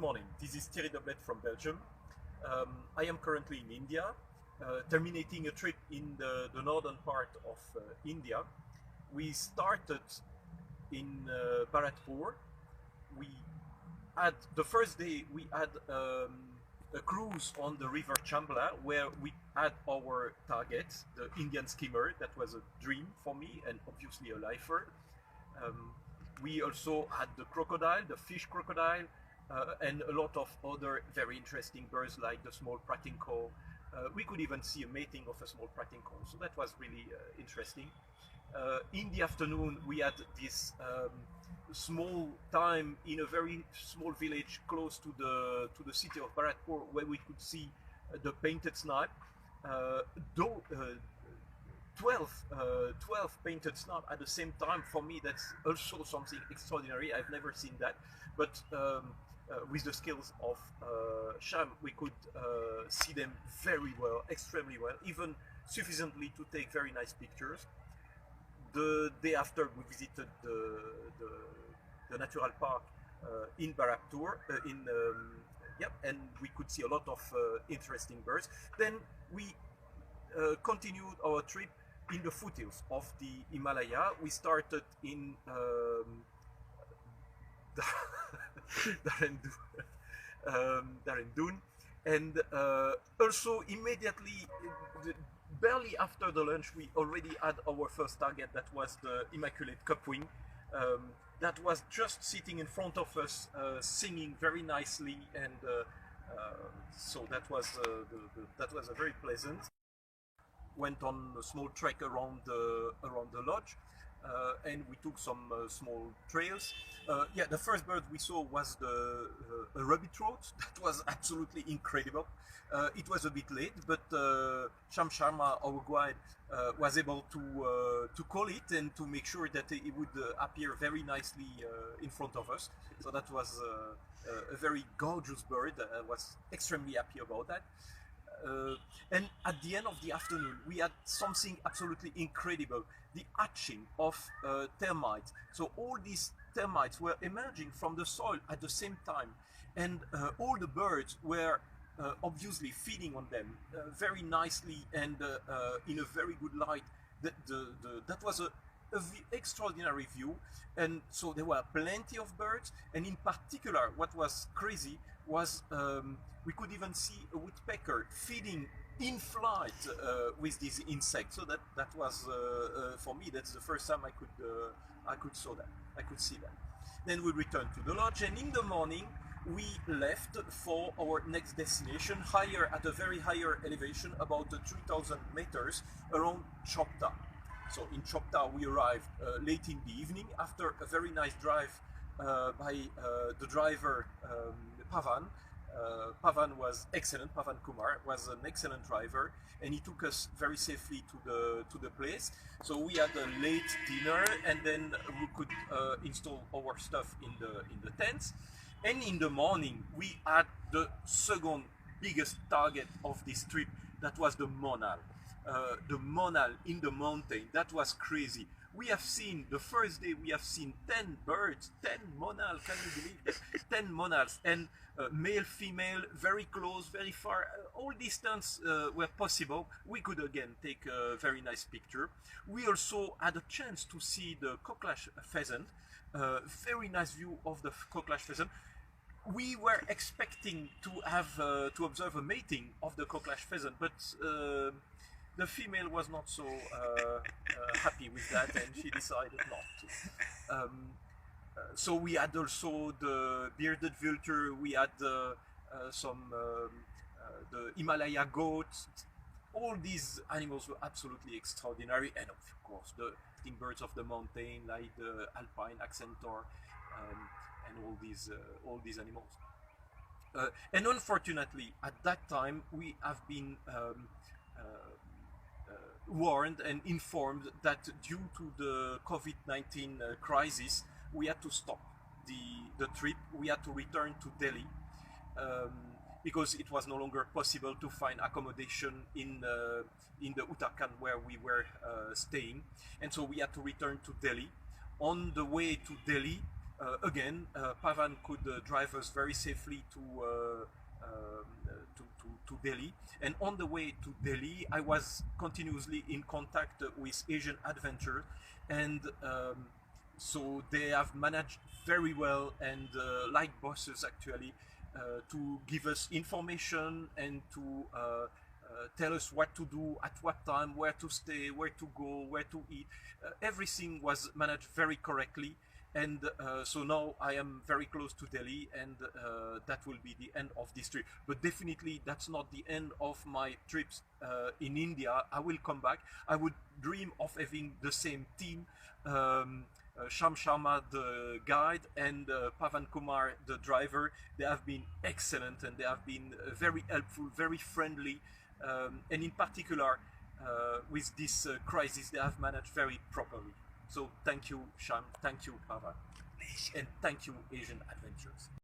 morning, this is Thierry Doblet from Belgium. I am currently in India, terminating a trip in the northern part of India. We started in Bharatpur. We had, the first day we had a cruise on the river Chambal where we had our target, the Indian skimmer. That was a dream for me and obviously a lifer. We also had the crocodile, the fish crocodile, and a lot of other very interesting birds like the small prating crow. We could even see a mating of a small prating crow, so that was really interesting. In the afternoon, we had this small time in a very small village close to the city of Bharatpur, where we could see the painted snipe. Though 12 painted snipe at the same time, for me that's also something extraordinary. I've never seen that, but with the skills of Sham, we could see them very well, extremely well, even sufficiently to take very nice pictures. The day after, we visited the natural park in Bharatpur, and we could see a lot of interesting birds. Then we continued our trip in the foothills of the Himalaya. We started in Darendun, and also immediately, barely after the lunch, we already had our first target. That was the Immaculate Cupwing. That was just sitting in front of us, singing very nicely, and so that was a very pleasant. Went on a small trek around the lodge, and we took some small trails. The first bird we saw was a rabbit-throat. That was absolutely incredible. It was a bit late, but Sham Sharma, our guide, was able to call it and to make sure that it would appear very nicely in front of us. So that was a very gorgeous bird. I was extremely happy about that. And at the end of the afternoon, we had something absolutely incredible, the hatching of termites. So all these termites were emerging from the soil at the same time, and all the birds were obviously feeding on them very nicely and in a very good light. That was a extraordinary view, and so there were plenty of birds, and in particular what was crazy was we could even see a woodpecker feeding in flight with these insects. So that was for me, that's the first time I could see that. Then we returned to the lodge, and in the morning we left for our next destination, higher, at a very higher elevation, about 3,000 meters, around Chopta. So in Chopta we arrived late in the evening after a very nice drive by the driver Pavan. Pavan was excellent. Pavan Kumar was an excellent driver, and he took us very safely to the place. So we had a late dinner, and then we could install our stuff in the tents. And in the morning, we had the second biggest target of this trip. That was the monal. The monal in the mountain. That was crazy. We have seen, the first day, we have seen 10 birds, 10 monal, can you believe that? 10 monals, and male, female, very close, very far, all distance were possible. We could again take a very nice picture. We also had a chance to see the Koklash pheasant, very nice view of the Koklash pheasant. We were expecting to have to observe a mating of the Koklash pheasant, but the female was not so happy with that, and she decided not to. So we had also the bearded vulture, we had the Himalayan goat. All these animals were absolutely extraordinary, and of course the birds of the mountain like the alpine accentor, and all these animals. And unfortunately, at that time we have been warned and informed that due to the COVID-19 crisis, we had to stop the trip. We had to return to Delhi because it was no longer possible to find accommodation in the Uttarakhand where we were staying, and so we had to return to Delhi. On the way to Delhi, Again, Pavan could drive us very safely to Delhi. And on the way to Delhi, I was continuously in contact with Asian Adventure, and so they have managed very well and like bosses actually to give us information and to tell us what to do, at what time, where to stay, where to go, where to eat. Everything was managed very correctly. And so now I am very close to Delhi, and that will be the end of this trip. But definitely that's not the end of my trips in India. I will come back. I would dream of having the same team. Sham Sharma, the guide, and Pavan Kumar, the driver. They have been excellent, and they have been very helpful, very friendly, and in particular with this crisis, they have managed very properly. So thank you, Sham, thank you, Pavan, and thank you, Asian Adventures.